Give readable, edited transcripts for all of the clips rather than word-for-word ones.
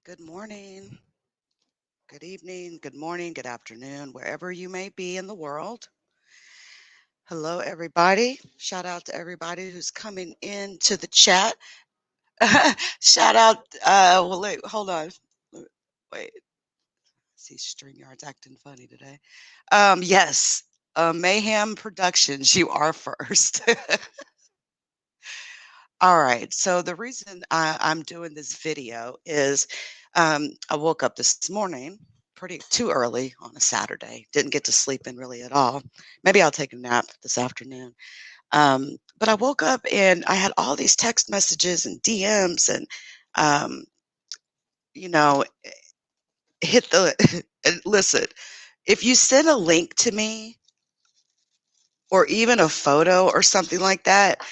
Good morning, good evening, good morning, good afternoon, wherever you may be in the world. Hello, everybody. Shout out to everybody who's coming into the chat. Shout out. Wait, hold on. Wait, see, StreamYard's acting funny today. Yes, Mayhem Productions, you are first. All right. So the reason I'm doing this video is I woke up this morning pretty too early on a Saturday. Didn't get to sleep in really at all. Maybe I'll take a nap this afternoon. But I woke up and I had all these text messages and DMs and, um, you know, hit the and listen. If you send a link to me or even a photo or something like that,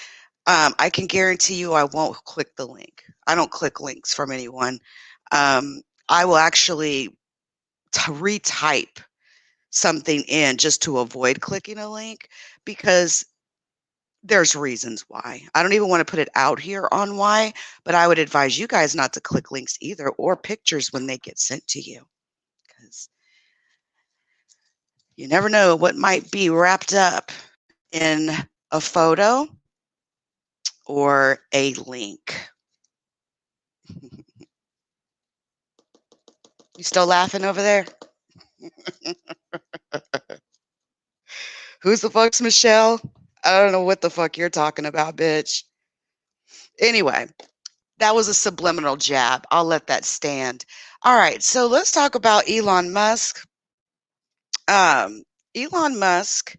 I can guarantee you I won't click the link. I don't click links from anyone. I will actually retype something in just to avoid clicking a link because there's reasons why. I don't even want to put it out here on why, but I would advise you guys not to click links either or pictures when they get sent to you because you never know what might be wrapped up in a photo or a link. You still laughing over there? Who's the fuck's Michelle? I don't know what the fuck you're talking about, bitch. Anyway, that was a subliminal jab. I'll let that stand. All right, so let's talk about Elon Musk. Elon Musk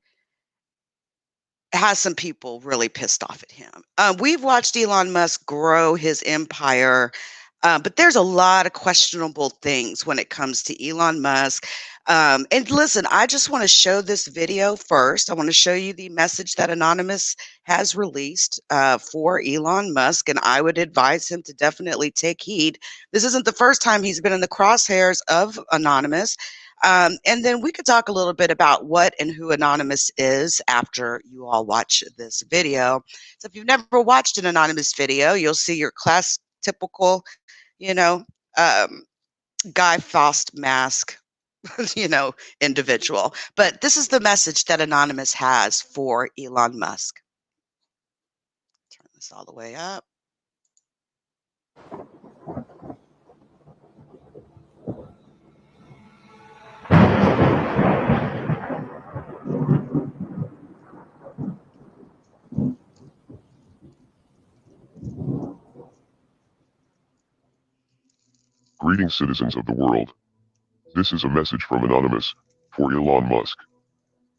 has some people really pissed off at him. We've watched Elon Musk grow his empire, but there's a lot of questionable things when it comes to Elon Musk. And listen, I just want to show this video first. I want to show you the message that Anonymous has released for Elon Musk, and I would advise him to definitely take heed. This isn't the first time he's been in the crosshairs of Anonymous. And then we could talk a little bit about what and who Anonymous is after you all watch this video. So if you've never watched an Anonymous video, you'll see your class typical, you know, um, Guy Fawkes mask, individual. But this is the message that Anonymous has for Elon Musk. Turn this all the way up. Greetings, citizens of the world. This is a message from Anonymous, for Elon Musk.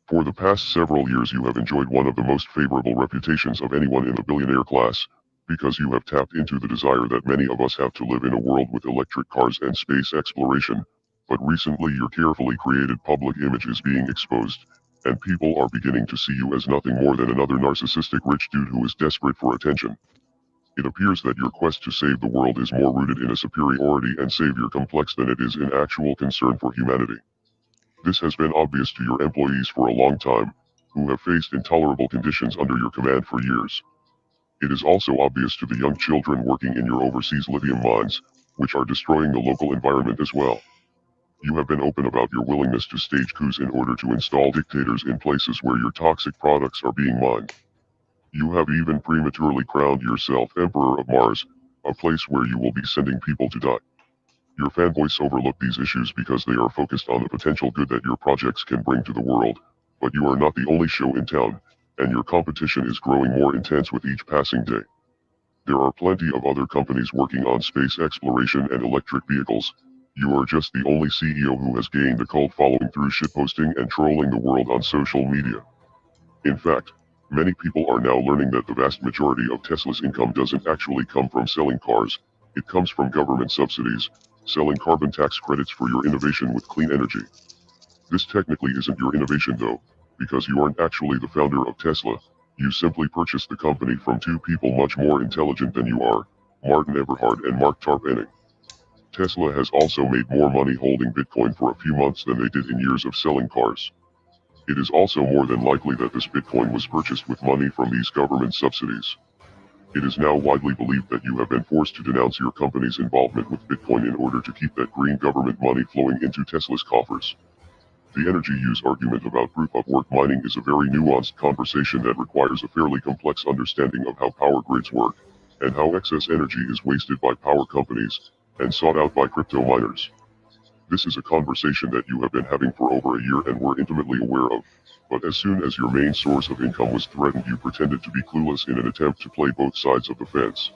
For the past several years you have enjoyed one of the most favorable reputations of anyone in the billionaire class, because you have tapped into the desire that many of us have to live in a world with electric cars and space exploration, but recently your carefully created public image is being exposed, and people are beginning to see you as nothing more than another narcissistic rich dude who is desperate for attention. It appears that your quest to save the world is more rooted in a superiority and savior complex than it is in actual concern for humanity. This has been obvious to your employees for a long time, who have faced intolerable conditions under your command for years. It is also obvious to the young children working in your overseas lithium mines, which are destroying the local environment as well. You have been open about your willingness to stage coups in order to install dictators in places where your toxic products are being mined. You have even prematurely crowned yourself Emperor of Mars, a place where you will be sending people to die. Your fanboys overlook these issues because they are focused on the potential good that your projects can bring to the world, but you are not the only show in town, and your competition is growing more intense with each passing day. There are plenty of other companies working on space exploration and electric vehicles. You are just the only CEO who has gained a cult following through shitposting and trolling the world on social media. In fact, many people are now learning that the vast majority of Tesla's income doesn't actually come from selling cars, it comes from government subsidies, selling carbon tax credits for your innovation with clean energy. This technically isn't your innovation though, because you aren't actually the founder of Tesla, you simply purchased the company from two people much more intelligent than you are, Martin Eberhard and Mark Tarpenning. Tesla has also made more money holding Bitcoin for a few months than they did in years of selling cars. It is also more than likely that this Bitcoin was purchased with money from these government subsidies. It is now widely believed that you have been forced to denounce your company's involvement with Bitcoin in order to keep that green government money flowing into Tesla's coffers. The energy use argument about proof-of-work mining is a very nuanced conversation that requires a fairly complex understanding of how power grids work, and how excess energy is wasted by power companies, and sought out by crypto miners. This is a conversation that you have been having for over a year and were intimately aware of. But as soon as your main source of income was threatened, you pretended to be clueless in an attempt to play both sides of the fence.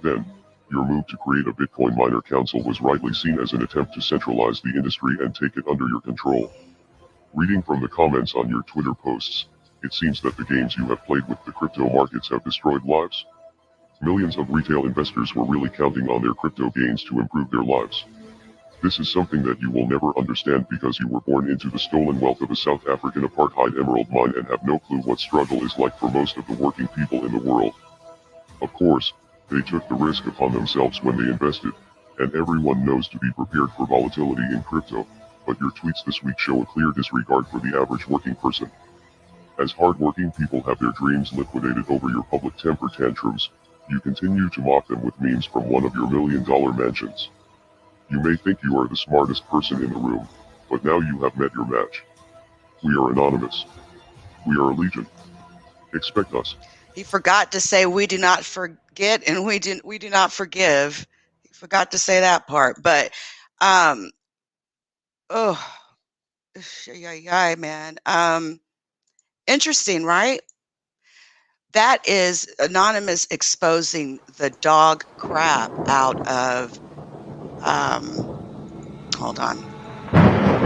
Then, your move to create a Bitcoin miner council was rightly seen as an attempt to centralize the industry and take it under your control. Reading from the comments on your Twitter posts, it seems that the games you have played with the crypto markets have destroyed lives. Millions of retail investors were really counting on their crypto gains to improve their lives. This is something that you will never understand because you were born into the stolen wealth of a South African apartheid emerald mine and have no clue what struggle is like for most of the working people in the world. Of course, they took the risk upon themselves when they invested, and everyone knows to be prepared for volatility in crypto, but your tweets this week show a clear disregard for the average working person. As hardworking people have their dreams liquidated over your public temper tantrums, you continue to mock them with memes from one of your million-dollar mansions. You may think you are the smartest person in the room, but now you have met your match. We are anonymous. We are a legion. Expect us. He forgot to say we do not forget and we do not forgive. He forgot to say that part. But oh yeah, man. Interesting, right? That is Anonymous exposing the dog crap out of hold on.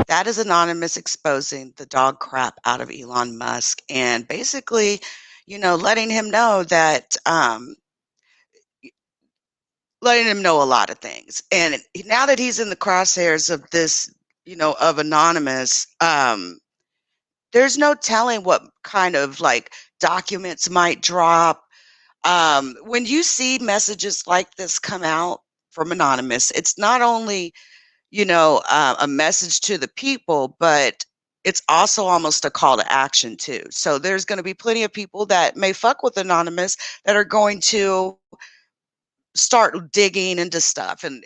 That is Anonymous exposing the dog crap out of Elon Musk and basically, letting him know that letting him know a lot of things. And now that he's in the crosshairs of this, of Anonymous, there's no telling what kind of like documents might drop. When you see messages like this come out from Anonymous, it's not only, a message to the people, but it's also almost a call to action too. So there's going to be plenty of people that may fuck with Anonymous that are going to start digging into stuff and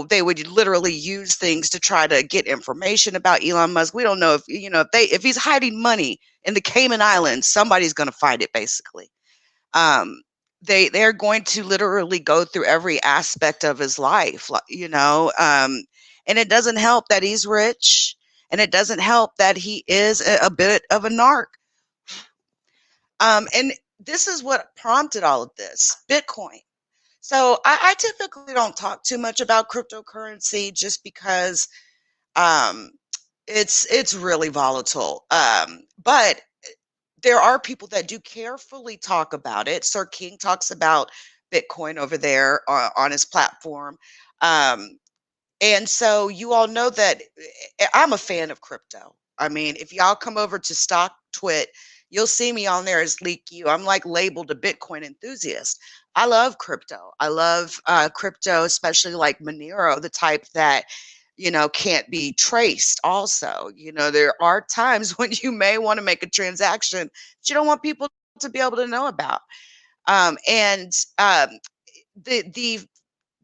they would literally use things to try to get information about Elon Musk. We don't know if he's hiding money in the Cayman Islands, somebody's going to find it basically. um they're going to literally go through every aspect of his life, and it doesn't help that he's rich, and it doesn't help that he is a bit of a narc. And this is what prompted all of this: Bitcoin. So I typically don't talk too much about cryptocurrency just because um, it's really volatile. But there are people that do carefully talk about it. Sir King talks about Bitcoin over there on his platform. Um, and so you all know that I'm a fan of crypto. I mean, if y'all come over to Stock Twit, you'll see me on there as Leak You. I'm like labeled a Bitcoin enthusiast. I love crypto. I love crypto, especially like Monero, the type that can't be traced. Also, there are times when you may want to make a transaction that you don't want people to be able to know about. And the the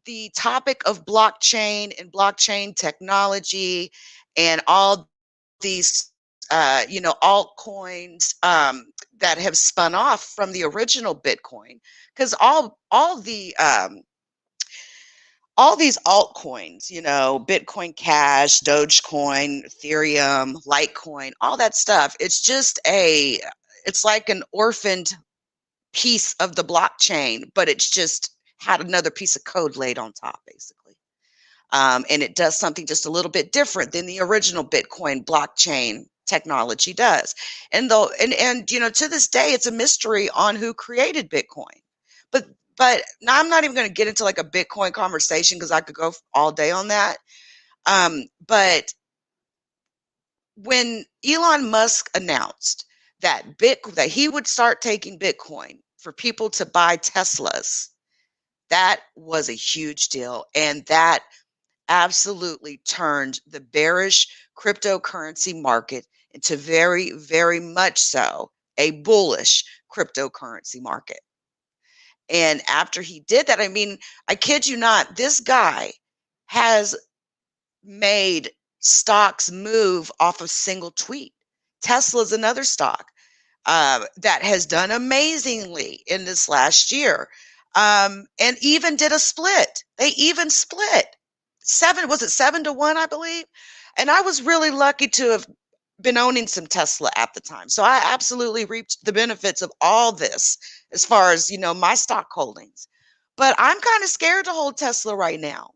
the topic of blockchain and blockchain technology and all these altcoins that have spun off from the original Bitcoin, because all these altcoins, Bitcoin Cash, Dogecoin, Ethereum, Litecoin, all that stuff, it's like an orphaned piece of the blockchain, but it's just had another piece of code laid on top, basically. And it does something just a little bit different than the original Bitcoin blockchain technology does. And though, and to this day, it's a mystery on who created Bitcoin. But but now I'm not even going to get into like a Bitcoin conversation because I could go all day on that. But when Elon Musk announced that he would start taking Bitcoin for people to buy Teslas, that was a huge deal, and that absolutely turned the bearish cryptocurrency market into very, very much so a bullish cryptocurrency market. And after he did that, I mean, I kid you not, this guy has made stocks move off a single tweet. Tesla's another stock that has done amazingly in this last year, and even did a split. They even split was it 7-1, I believe? And I was really lucky to have been owning some Tesla at the time. So I absolutely reaped the benefits of all this as far as, my stock holdings. But I'm kind of scared to hold Tesla right now.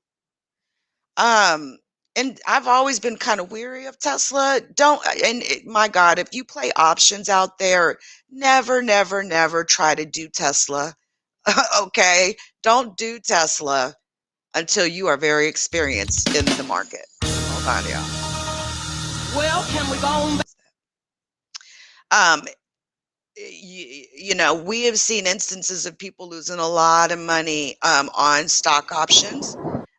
Um, and I've always been kind of weary of Tesla. My God, if you play options out there, never, never, never try to do Tesla. Okay? Don't do Tesla until you are very experienced in the market. Hold on, y'all. Well, can we go on back? Um, we have seen instances of people losing a lot of money on stock options.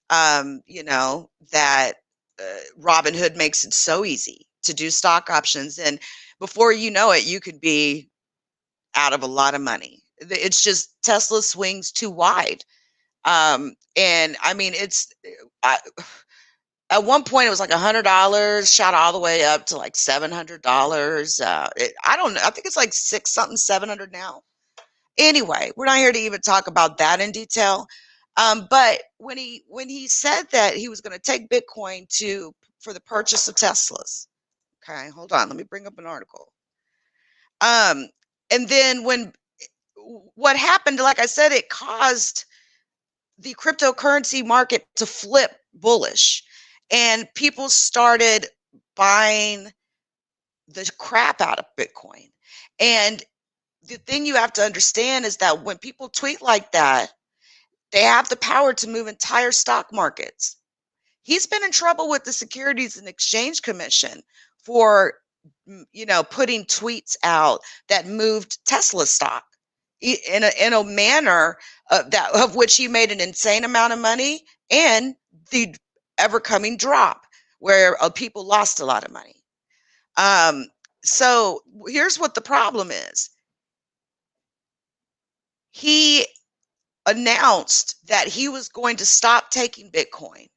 That Robinhood makes it so easy to do stock options. And before you know it, you could be out of a lot of money. It's just Tesla swings too wide. And I mean, at one point it was like $100, shot all the way up to like $700. I don't know. I think it's like 700 now. Anyway, we're not here to even talk about that in detail. But when he said that he was going to take Bitcoin for the purchase of Teslas, okay, hold on, let me bring up an article. And then what happened, like I said, it caused the cryptocurrency market to flip bullish, and people started buying the crap out of Bitcoin. And the thing you have to understand is that when people tweet like that, they have the power to move entire stock markets. He's been in trouble with the Securities and Exchange Commission for, putting tweets out that moved Tesla stock in a manner of which he made an insane amount of money, and the ever coming drop where people lost a lot of money. So here's what the problem is. He announced that he was going to stop taking Bitcoin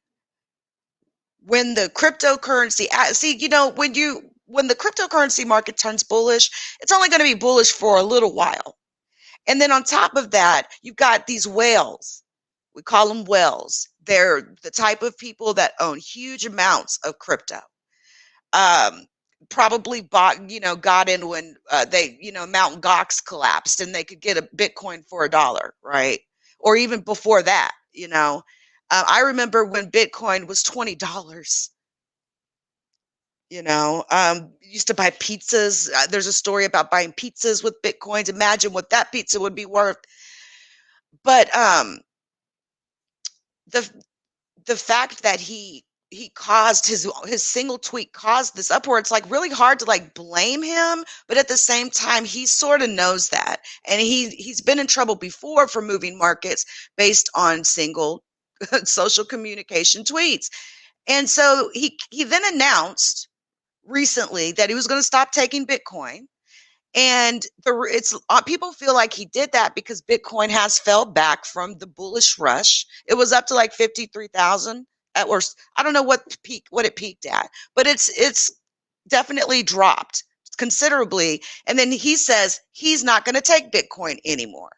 when the cryptocurrency when the cryptocurrency market turns bullish, it's only going to be bullish for a little while. And then on top of that, you've got these whales. We call them whales. They're the type of people that own huge amounts of crypto. Probably got in when Mount Gox collapsed and they could get a Bitcoin for $1, right? Or even before that, I remember when Bitcoin was $20. Used to buy pizzas. There's a story about buying pizzas with Bitcoins. Imagine what that pizza would be worth. But the fact that he caused his single tweet caused this uproar, it's like really hard to like blame him, but at the same time he sort of knows that, and he's been in trouble before for moving markets based on single social communication tweets. And so he then announced recently that he was going to stop taking Bitcoin. And people feel like he did that because Bitcoin has fell back from the bullish rush. It was up to like 53,000 at worst. I don't know what it peaked at, but it's definitely dropped considerably. And then he says he's not going to take Bitcoin anymore.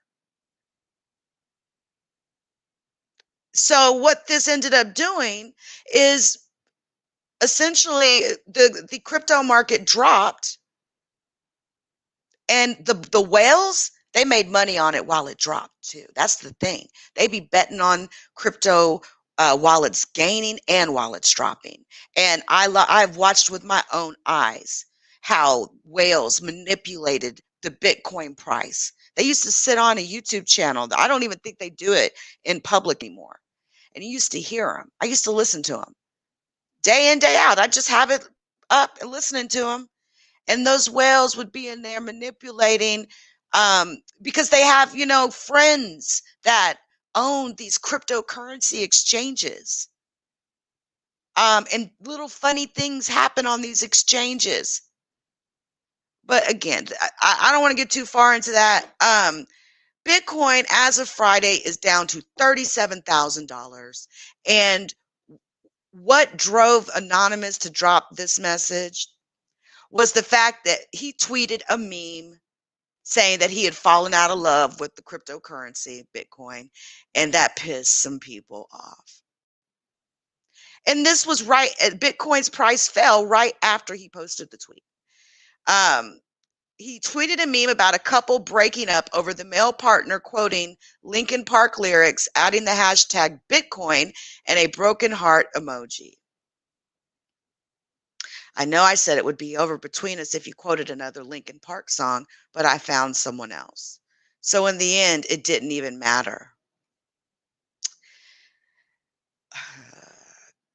So what this ended up doing is essentially the crypto market dropped, and the whales, they made money on it while it dropped too. That's the thing. They be betting on crypto while it's gaining and while it's dropping. And I've watched with my own eyes how whales manipulated the Bitcoin price. They used to sit on a YouTube channel. I don't even think they do it in public anymore. And you used to hear them. I used to listen to them day in, day out. I just have it up and listening to them. And those whales would be in there manipulating because they have, friends that own these cryptocurrency exchanges. And little funny things happen on these exchanges. But again, I don't want to get too far into that. Bitcoin, as of Friday, is down to $37,000. And what drove Anonymous to drop this message was the fact that he tweeted a meme saying that he had fallen out of love with the cryptocurrency, Bitcoin, and that pissed some people off. And this was right, Bitcoin's price fell right after he posted the tweet. He tweeted a meme about a couple breaking up over the male partner quoting Linkin Park lyrics, adding the hashtag Bitcoin and a broken heart emoji. I know I said it would be over between us if you quoted another Linkin Park song, but I found someone else. So in the end, it didn't even matter.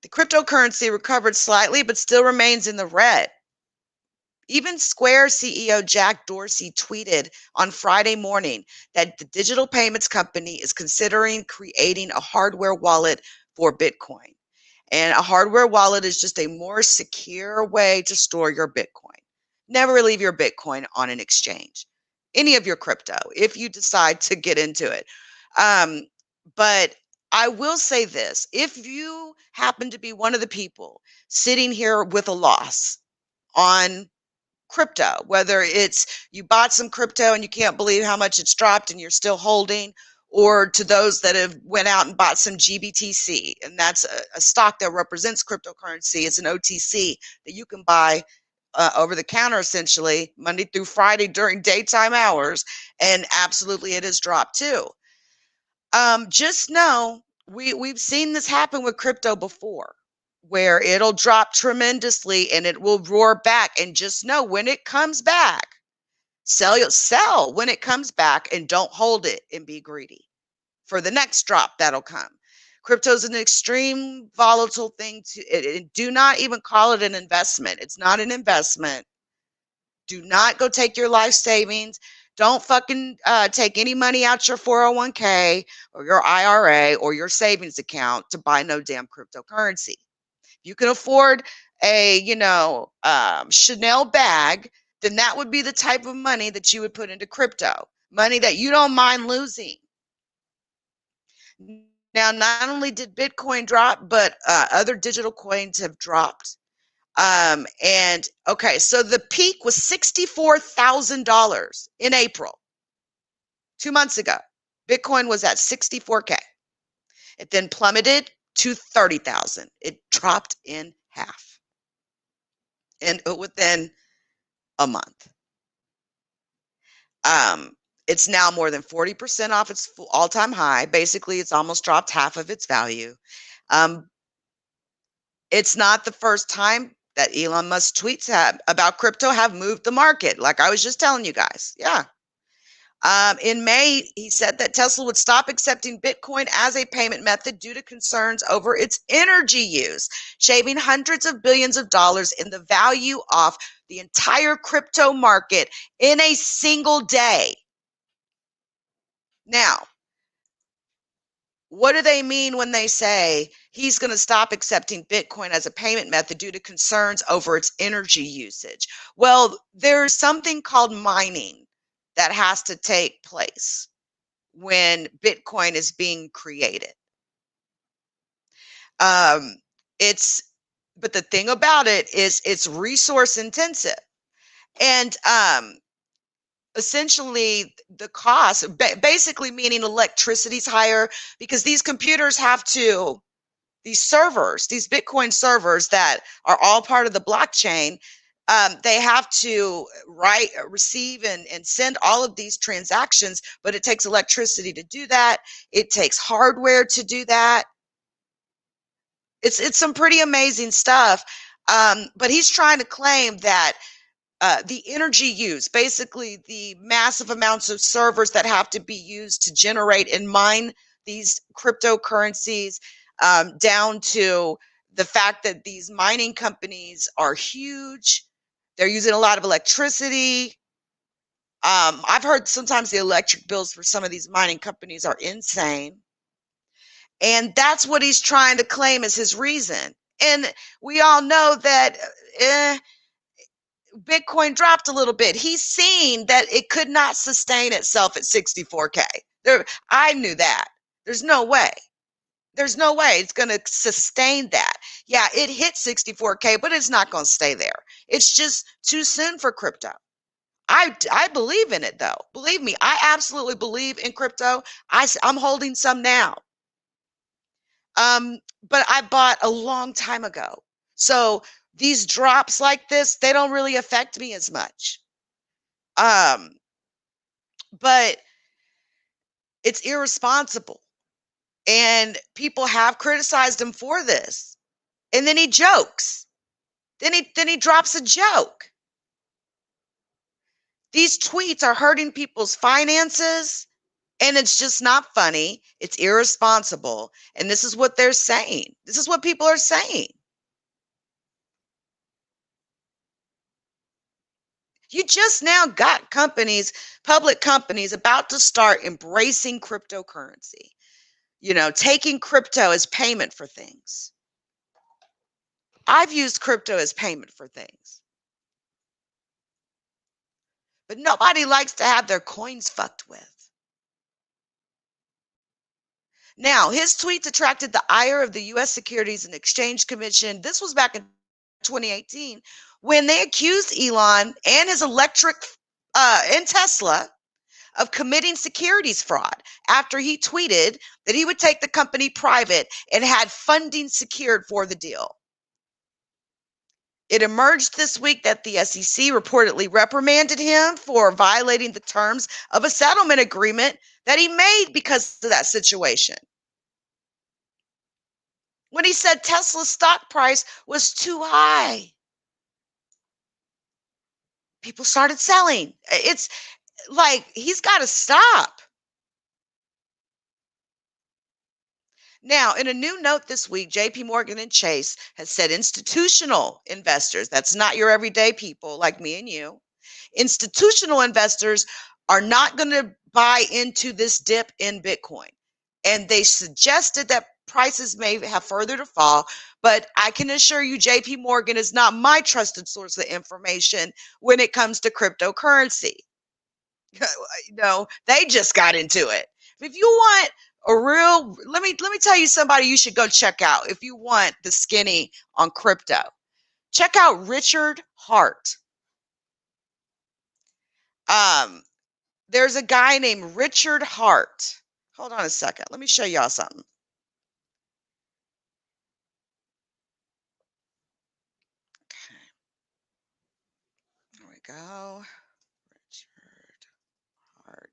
The cryptocurrency recovered slightly, but still remains in the red. Even Square CEO Jack Dorsey tweeted on Friday morning that the digital payments company is considering creating a hardware wallet for Bitcoin. And a hardware wallet is just a more secure way to store your Bitcoin. Never leave your Bitcoin on an exchange, any of your crypto, if you decide to get into it. But I will say this, if you happen to be one of the people sitting here with a loss on crypto, whether it's you bought some crypto and you can't believe how much it's dropped and you're still holding, or to those that have went out and bought some GBTC, and that's a stock that represents cryptocurrency. It's an OTC that you can buy over the counter essentially Monday through Friday during daytime hours, and absolutely it has dropped too. Just know we've seen this happen with crypto before, where it'll drop tremendously and it will roar back. And just know when it comes back, sell when it comes back, and don't hold it and be greedy for the next drop that'll come. Crypto is an extreme volatile thing do not even call it an investment. It's not an investment. Do not go take your life savings. Don't fucking take any money out your 401k or your IRA or your savings account to buy no damn cryptocurrency. You can afford a, Chanel bag, then that would be the type of money that you would put into crypto, money that you don't mind losing. Now, not only did Bitcoin drop, but other digital coins have dropped. And okay, so the peak was $64,000 in April, 2 months ago. Bitcoin was at 64K. It then plummeted to 30,000. It dropped in half, and within a month. It's now more than 40% off its all-time high. Basically, it's almost dropped half of its value. It's not the first time that Elon Musk tweets about crypto have moved the market, like I was just telling you guys. Yeah. In May, he said that Tesla would stop accepting Bitcoin as a payment method due to concerns over its energy use, shaving hundreds of billions of dollars in the value off the entire crypto market in a single day. Now, what do they mean when they say he's going to stop accepting Bitcoin as a payment method due to concerns over its energy usage? Well, there's something called mining that has to take place when Bitcoin is being created. But the thing about it is it's resource intensive. And essentially the cost, basically meaning electricity's higher, because these computers have to, these servers, these Bitcoin servers that are all part of the blockchain, they have to write, receive, and send all of these transactions, but it takes electricity to do that. It takes hardware to do that. It's some pretty amazing stuff. But he's trying to claim that the energy use, basically the massive amounts of servers that have to be used to generate and mine these cryptocurrencies, down to the fact that these mining companies are huge. They're using a lot of electricity. I've heard sometimes the electric bills for some of these mining companies are insane. And that's what he's trying to claim as his reason. And we all know that Bitcoin dropped a little bit. He's seen that it could not sustain itself at 64K. I knew that. There's no way. There's no way it's going to sustain that. Yeah, it hit 64K, but it's not going to stay there. It's just too soon for crypto. I believe in it though. Believe me, I absolutely believe in crypto. I'm holding some now. But I bought a long time ago. So these drops like this, they don't really affect me as much. But it's irresponsible. And people have criticized him for this. And then he jokes. Then he drops a joke. These tweets are hurting people's finances, and it's just not funny. It's irresponsible. And this is what they're saying. This is what people are saying. You just now got companies, public companies, about to start embracing cryptocurrency, taking crypto as payment for things. I've used crypto as payment for things. But nobody likes to have their coins fucked with. Now, his tweets attracted the ire of the U.S. Securities and Exchange Commission. This was back in 2018 when they accused Elon and his and Tesla of committing securities fraud after he tweeted that he would take the company private and had funding secured for the deal. It emerged this week that the SEC reportedly reprimanded him for violating the terms of a settlement agreement that he made because of that situation. When he said Tesla's stock price was too high, people started selling. It's like, he's got to stop. Now, in a new note this week, JP Morgan and Chase has said institutional investors, that's not your everyday people like me and you, institutional investors are not going to buy into this dip in Bitcoin. And they suggested that prices may have further to fall, but I can assure you JP Morgan is not my trusted source of information when it comes to cryptocurrency. They just got into it. If you want a real, let me tell you somebody you should go check out if you want the skinny on crypto. Check out Richard Hart. There's a guy named Richard Hart. Hold on a second. Let me show y'all something. Okay. There we go. Richard Hart.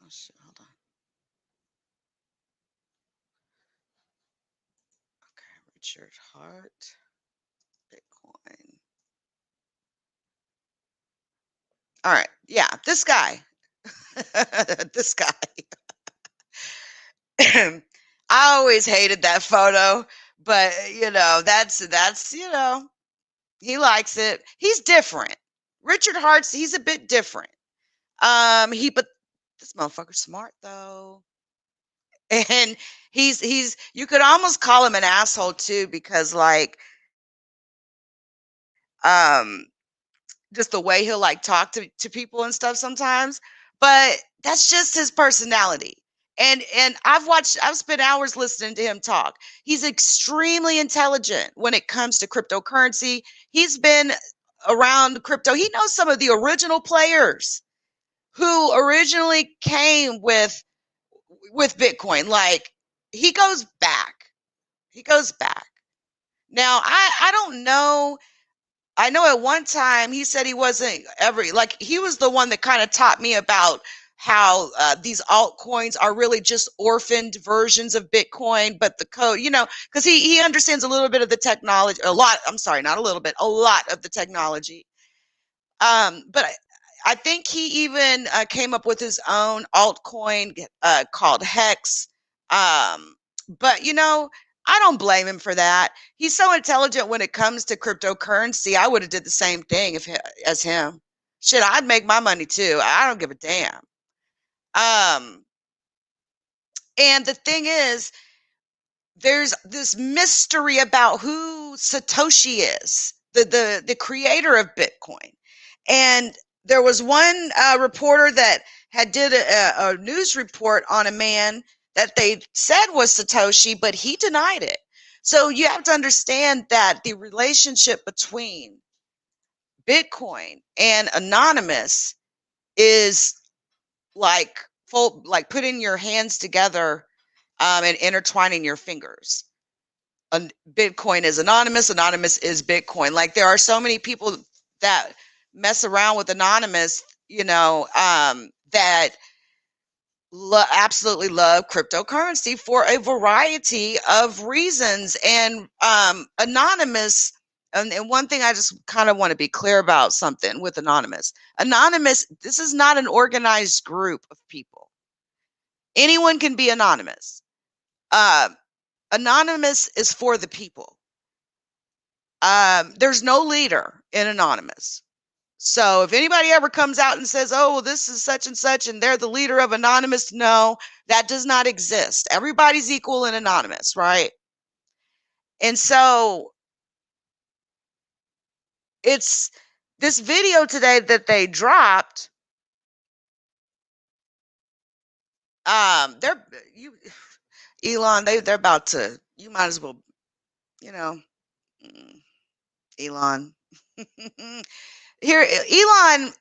Oh shit, hold on. Okay, Richard Hart, Bitcoin. All right, yeah, this guy. This guy. I always hated that photo, but that's he likes it. He's different. Richard Hart's, he's a bit different. But this motherfucker's smart though. And he's you could almost call him an asshole too, because just the way he'll talk to people and stuff sometimes, but that's just his personality. And I've spent hours listening to him talk. He's extremely intelligent when it comes to cryptocurrency. He's been around crypto. He knows some of the original players who originally came with Bitcoin. He goes back. Now, I don't know. I know at one time he said he wasn't he was the one that kind of taught me about how these altcoins are really just orphaned versions of Bitcoin, but the code, because he understands a little bit of the technology, a lot of the technology. But I think he even came up with his own altcoin called Hex. But I don't blame him for that. He's so intelligent when it comes to cryptocurrency. I would have did the same thing as him. Shit, I'd make my money too. I don't give a damn. And the thing is, there's this mystery about who Satoshi is, the creator of Bitcoin. And there was one reporter that did a news report on a man that they said was Satoshi, but he denied it. So you have to understand that the relationship between Bitcoin and Anonymous is like putting your hands together and intertwining your fingers. Bitcoin is Anonymous. Anonymous is Bitcoin. Like, there are so many people that mess around with Anonymous, that absolutely love cryptocurrency for a variety of reasons. And Anonymous, and one thing I just kind of want to be clear about something with Anonymous. Anonymous, this is not an organized group of people. Anyone can be anonymous. Anonymous is for the people. There's no leader in Anonymous. So if anybody ever comes out and says, oh, well, this is such and such, and they're the leader of Anonymous, no, that does not exist. Everybody's equal in Anonymous, right? And so it's this video today that they dropped. Elon, they're about to, you might as well, Elon. Here, Elon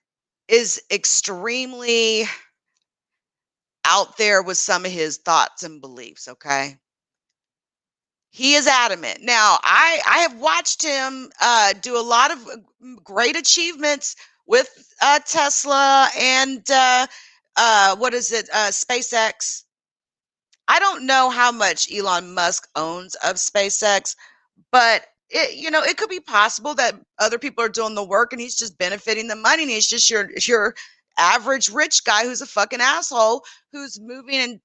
is extremely out there with some of his thoughts and beliefs, okay? He is adamant. Now, I have watched him do a lot of great achievements with Tesla and SpaceX. I don't know how much Elon Musk owns of SpaceX, but it could be possible that other people are doing the work and he's just benefiting the money, and he's just your average rich guy who's a fucking asshole who's moving in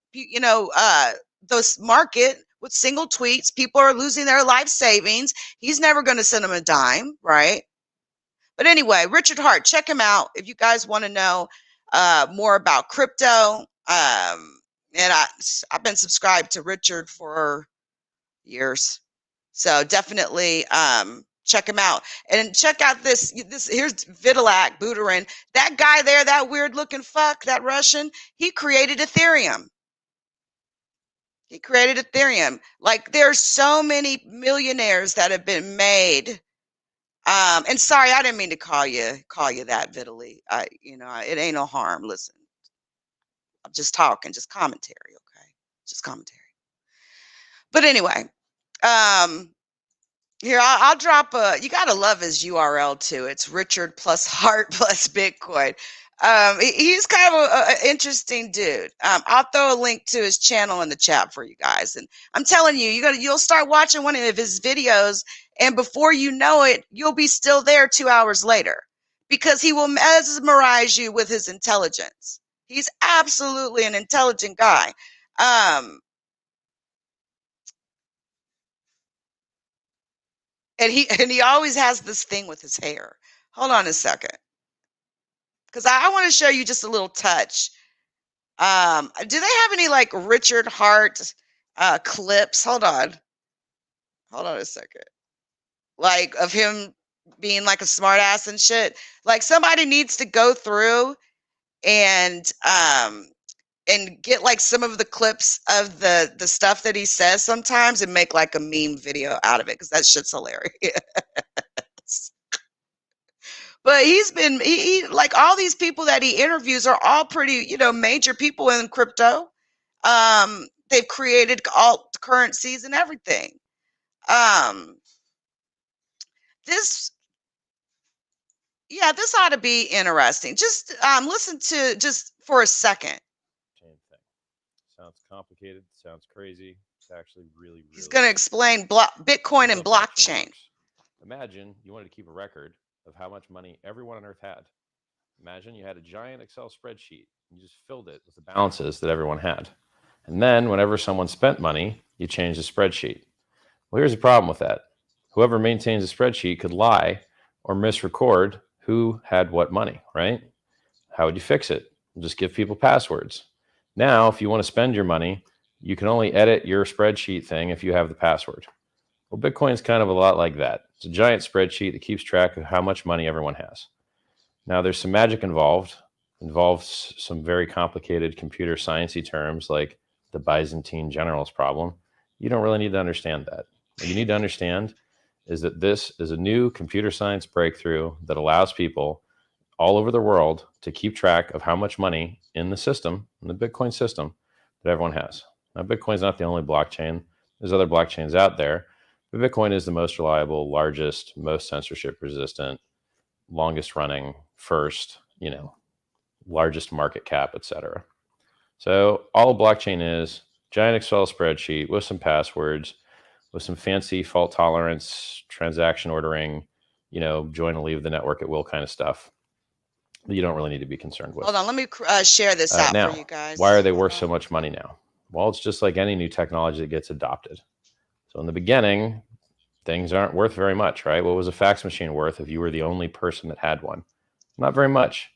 this market with single tweets. People are losing their life savings. He's never going to send them a dime, right? But anyway, Richard Hart, check him out if you guys want to know more about crypto. And I've been subscribed to Richard for years. So definitely check him out. And check out this here's Vitalik Buterin. That guy there, that weird looking fuck, that Russian, he created Ethereum. He created Ethereum. Like, there's so many millionaires that have been made. And sorry, I didn't mean to call you that, Vitaly. It ain't no harm. Listen, I'm just talking, just commentary, okay? Just commentary. But anyway, here, I'll drop you got to love his URL too. It's Richard plus Hart plus Bitcoin. He's kind of an interesting dude. I'll throw a link to his channel in the chat for you guys. And I'm telling you, you'll start watching one of his videos, and before you know it, you'll be still there 2 hours later, because he will mesmerize you with his intelligence. He's absolutely an intelligent guy. And he always has this thing with his hair. Hold on a second, because I want to show you just a little touch. Do they have any like Richard Hart clips? Hold on a second. Like, of him being like a smart ass and shit. Like, somebody needs to go through and get like some of the clips of the stuff that he says sometimes and make like a meme video out of it, because that shit's hilarious. But he like, all these people that he interviews are all pretty, major people in crypto. They've created alt currencies and everything. This ought to be interesting. Just listen to just for a second. Sounds complicated. Sounds crazy. It's actually really. He's going to explain Bitcoin and blockchain. Imagine you wanted to keep a record of how much money everyone on Earth had. Imagine you had a giant Excel spreadsheet. You just filled it with the balances that everyone had. And then whenever someone spent money, you change the spreadsheet. Well, here's the problem with that. Whoever maintains a spreadsheet could lie or misrecord who had what money, right? How would you fix it? Just give people passwords. Now, if you want to spend your money, You can only edit your spreadsheet thing if you have the password. Well, Bitcoin's kind of a lot like that. It's a giant spreadsheet that keeps track of how much money everyone has. Now, there's some magic involves some very complicated computer sciencey terms like the Byzantine generals problem. You don't really need to understand that. What you need to understand is that this is a new computer science breakthrough that allows people all over the world to keep track of how much money in the system, in the Bitcoin system, that everyone has. Now, Bitcoin's not the only blockchain. There's other blockchains out there, but Bitcoin is the most reliable, largest, most censorship resistant, longest running, first, largest market cap, etc. So all a blockchain is giant Excel spreadsheet with some passwords, with some fancy fault tolerance, transaction ordering, join and leave the network at will kind of stuff that you don't really need to be concerned with. Hold on, let me share this out now, for you guys. why are they worth so much money now? Well, it's just like any new technology that gets adopted. So in the beginning, things aren't worth very much, right? What was a fax machine worth if you were the only person that had one? Not very much.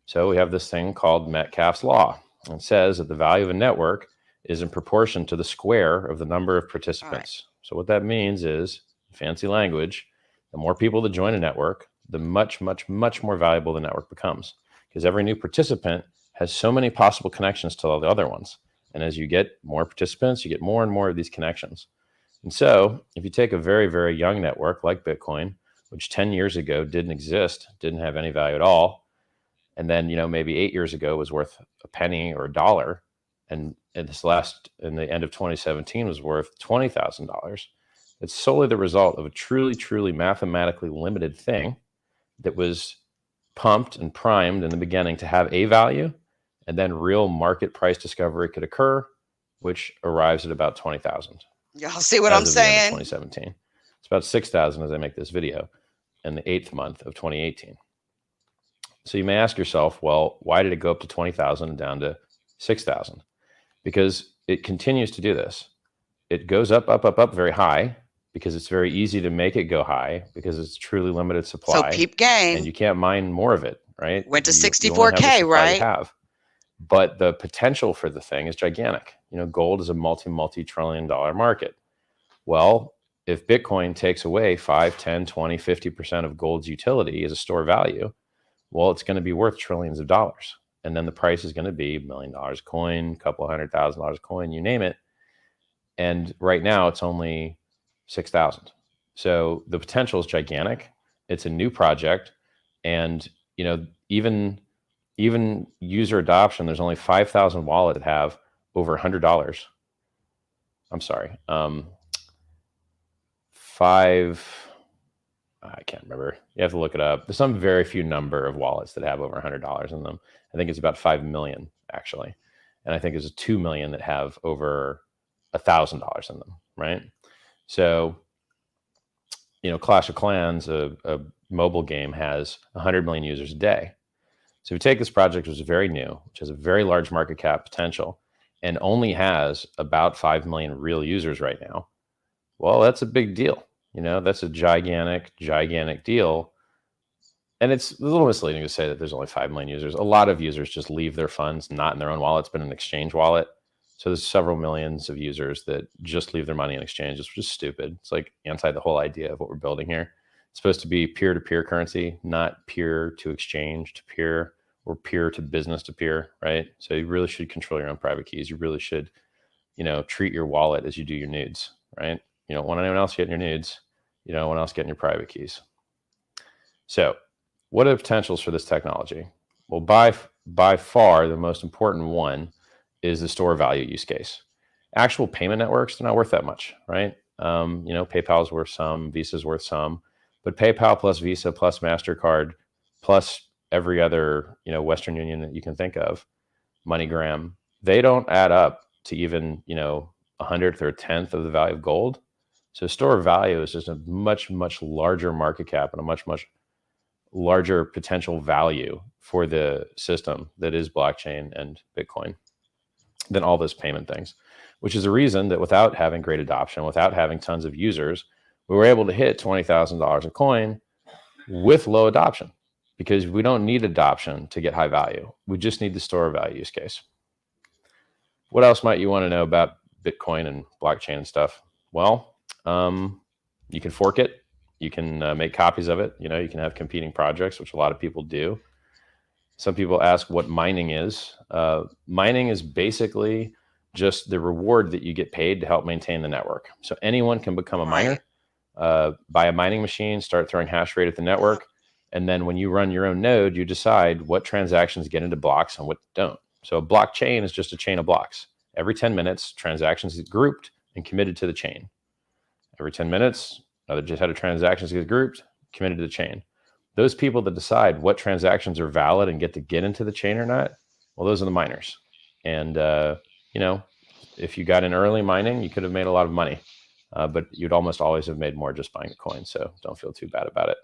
So we have this thing called Metcalfe's law. It says that the value of a network is in proportion to the square of the number of participants. Right. So what that means is, fancy language, the more people that join a network, the much, much, much more valuable the network becomes. Because every new participant has so many possible connections to all the other ones. And as you get more participants, you get more and more of these connections. And so if you take a very, very young network like Bitcoin, which 10 years ago didn't exist, didn't have any value at all, and then, maybe 8 years ago was worth a penny or $1, and in the end of 2017 was worth $20,000. It's solely the result of a truly, truly mathematically limited thing that was pumped and primed in the beginning to have a value, and then real market price discovery could occur, which arrives at about 20,000. Y'all see what I'm saying? 2017. It's about 6,000 as I make this video in the 8th month of 2018. So you may ask yourself, well, why did it go up to 20,000 and down to 6,000? Because it continues to do this. It goes up, up, up, up very high because it's very easy to make it go high because it's truly limited supply. So peep game. And you can't mine more of it, right? Went to 64K, right? But the potential for the thing is gigantic. Gold is a multi-trillion dollar market. Well, if Bitcoin takes away 5, 10, 20, 50% of gold's utility as a store value, well, it's going to be worth trillions of dollars. And then the price is going to be $1 million a coin, a couple $100,000 a coin, you name it. And right now it's only 6,000. So the potential is gigantic. It's a new project. And, even user adoption, there's only 5,000 wallets that have over $100. I'm sorry. I can't remember. You have to look it up. There's some very few number of wallets that have over $100 in them. I think it's about 5 million actually. And I think there's 2 million that have over $1,000 in them, right? So, Clash of Clans, a mobile game, has 100 million users a day. So if you take this project, which is very new, which has a very large market cap potential, and only has about 5 million real users right now, well, that's a big deal. That's a gigantic, gigantic deal. And it's a little misleading to say that there's only 5 million users. A lot of users just leave their funds not in their own wallet, but in an exchange wallet. So there's several millions of users that just leave their money in exchanges, which is stupid. It's like anti the whole idea of what we're building here. It's supposed to be peer-to-peer currency, not peer to exchange to peer or peer to business to peer, right? So you really should control your own private keys. You really should, treat your wallet as you do your nudes, right? You don't want anyone else getting your nudes. You don't want anyone else getting your private keys. So what are the potentials for this technology? Well, by far, the most important one is the store value use case. Actual payment networks, they're not worth that much, right? PayPal's worth some, Visa's worth some, but PayPal plus Visa plus MasterCard plus every other, Western Union that you can think of, MoneyGram, they don't add up to even, 100th or 10th of the value of gold. So store value is just a much, much larger market cap and a much, much larger potential value for the system that is blockchain and Bitcoin than all those payment things, which is a reason that without having great adoption, without having tons of users, we were able to hit $20,000 a coin with low adoption, because we don't need adoption to get high value. We just need the store value use case. What else might you want to know about Bitcoin and blockchain and stuff? Well, you can fork it. You can make copies of it. You know, you can have competing projects, which a lot of people do. Some people ask what mining is. Mining is basically just the reward that you get paid to help maintain the network. So anyone can become a miner, buy a mining machine, start throwing hash rate at the network. And then when you run your own node, you decide what transactions get into blocks and what don't. So a blockchain is just a chain of blocks. Every 10 minutes, transactions get grouped and committed to the chain. Every 10 minutes, another set of transactions get grouped, committed to the chain. Those people that decide what transactions are valid and get to get into the chain or not, well, those are the miners. And, you know, if you got in early mining, you could have made a lot of money, but you'd almost always have made more just buying a coin. So don't feel too bad about it.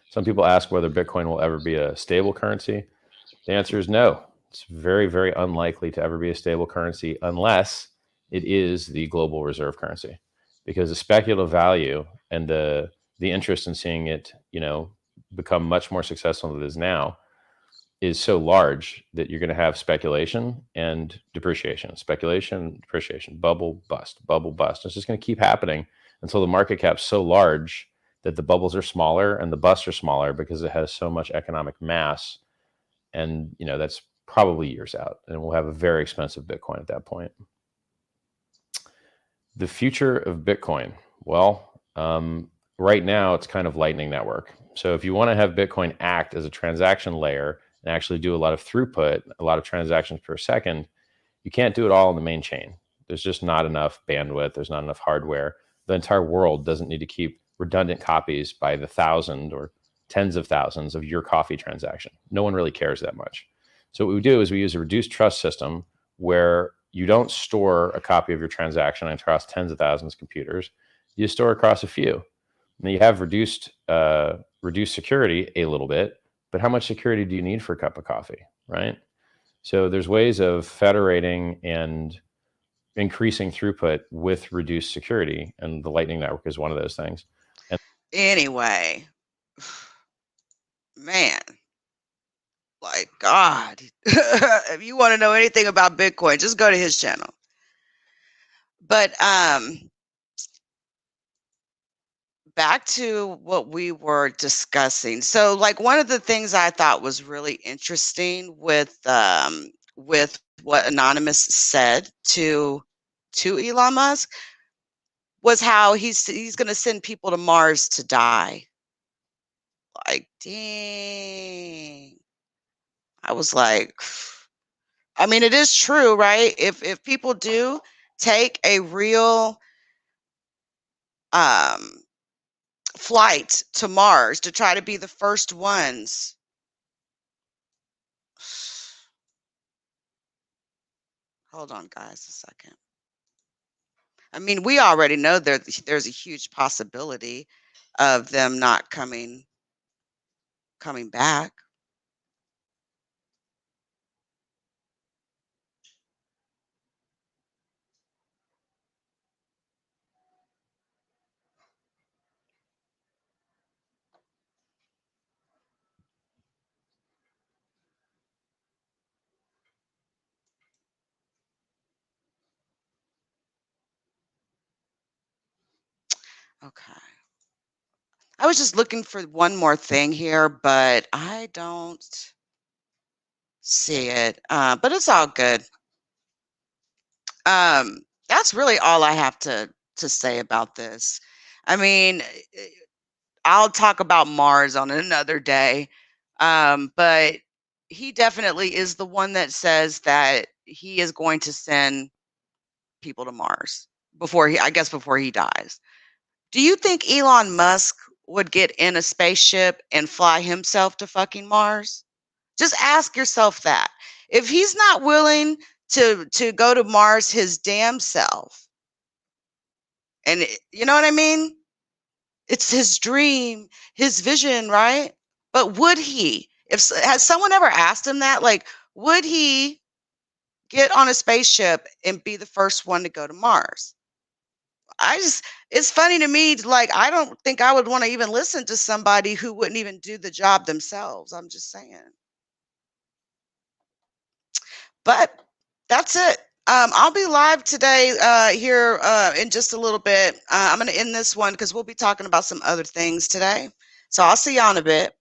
Some people ask whether Bitcoin will ever be a stable currency. The answer is no. It's very, very unlikely to ever be a stable currency unless it is the global reserve currency, because the speculative value and the interest in seeing it, you know, become much more successful than it is now is so large that you're going to have speculation and depreciation, speculation, depreciation, bubble, bust, bubble, bust. It's just going to keep happening until the market cap's so large that the bubbles are smaller and the busts are smaller because it has so much economic mass. And, you know, that's probably years out, and we'll have a very expensive Bitcoin at that point. The future of Bitcoin. Well, right now it's kind of Lightning Network. So if you want to have Bitcoin act as a transaction layer and actually do a lot of throughput, a lot of transactions per second, you can't do it all on the main chain. There's just not enough bandwidth. There's not enough hardware. The entire world doesn't need to keep redundant copies by the thousand or tens of thousands of your coffee transaction. No one really cares that much. So what we do is we use a reduced trust system where you don't store a copy of your transaction across tens of thousands of computers. You store across a few. And you have reduced security a little bit, but how much security do you need for a cup of coffee, right? So there's ways of federating and increasing throughput with reduced security, and the Lightning Network is one of those things. And Anyway, man, like God, if you want to know anything about Bitcoin, just go to his channel. But back to what we were discussing. So, like, one of the things I thought was really interesting with what Anonymous said to Elon Musk was how he's going to send people to Mars to die. Like, dang. I was like, I mean, it is true, right? If people do take a real flight to Mars to try to be the first ones, hold on, guys, a second. I mean, we already know there's a huge possibility of them not coming back. Okay. I was just looking for one more thing here, but I don't see it. But it's all good. That's really all I have to say about this. I mean, I'll talk about Mars on another day. But he definitely is the one that says that he is going to send people to Mars before he dies. Do you think Elon Musk would get in a spaceship and fly himself to fucking Mars? Just ask yourself that. If he's not willing to go to Mars his damn self, and you know what I mean? It's his dream, his vision, right? But would he? Has someone ever asked him that? Like, would he get on a spaceship and be the first one to go to Mars? It's funny to me, like, I don't think I would want to even listen to somebody who wouldn't even do the job themselves. I'm just saying. But That's it. I'll be live today here in just a little bit. I'm going to end this one because we'll be talking about some other things today. So I'll see y'all in a bit.